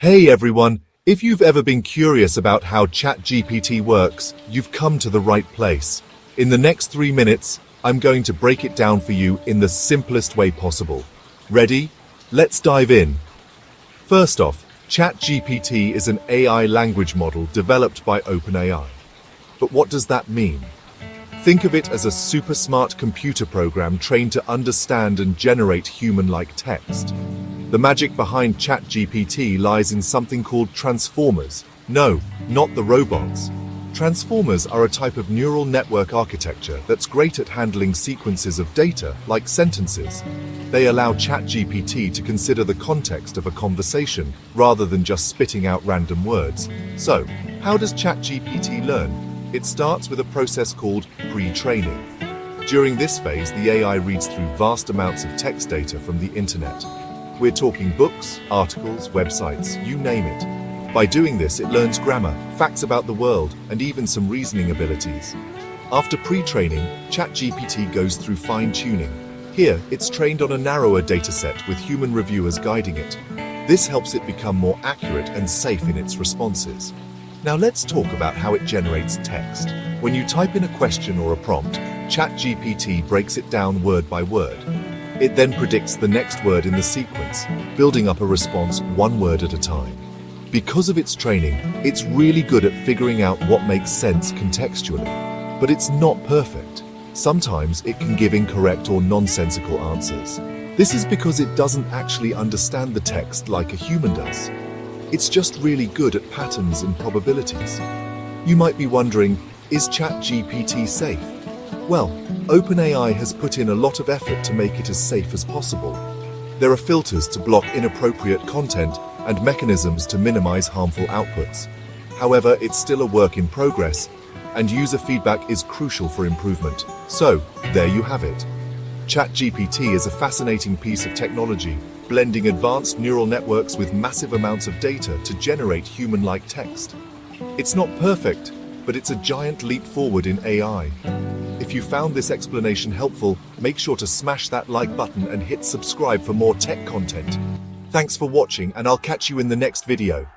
Hey everyone, if you've ever been curious about how ChatGPT works, you've come to the right place. In the next 3 minutes, I'm going to break it down for you in the simplest way possible. Ready? Let's dive in. First off, ChatGPT is an AI language model developed by OpenAI. But what does that mean? Think of it as a super smart computer program trained to understand and generate human-like text. The magic behind ChatGPT lies in something called transformers. No, not the robots. Transformers are a type of neural network architecture that's great at handling sequences of data, like sentences. They allow ChatGPT to consider the context of a conversation, rather than just spitting out random words. So, how does ChatGPT learn? It starts with a process called pre-training. During this phase, the AI reads through vast amounts of text data from the internet. We're talking books, articles, websites, you name it. By doing this, it learns grammar, facts about the world, and even some reasoning abilities. After pre-training, ChatGPT goes through fine-tuning. Here, it's trained on a narrower dataset with human reviewers guiding it. This helps it become more accurate and safe in its responses. Now let's talk about how it generates text. When you type in a question or a prompt, ChatGPT breaks it down word by word. It then predicts the next word in the sequence, building up a response one word at a time. Because of its training, it's really good at figuring out what makes sense contextually. But it's not perfect. Sometimes it can give incorrect or nonsensical answers. This is because it doesn't actually understand the text like a human does. It's just really good at patterns and probabilities. You might be wondering, is ChatGPT safe? Well, OpenAI has put in a lot of effort to make it as safe as possible. There are filters to block inappropriate content and mechanisms to minimize harmful outputs. However, it's still a work in progress, and user feedback is crucial for improvement. So, there you have it. ChatGPT is a fascinating piece of technology, blending advanced neural networks with massive amounts of data to generate human-like text. It's not perfect, but it's a giant leap forward in AI. If you found this explanation helpful, make sure to smash that like button and hit subscribe for more tech content. Thanks for watching, and I'll catch you in the next video.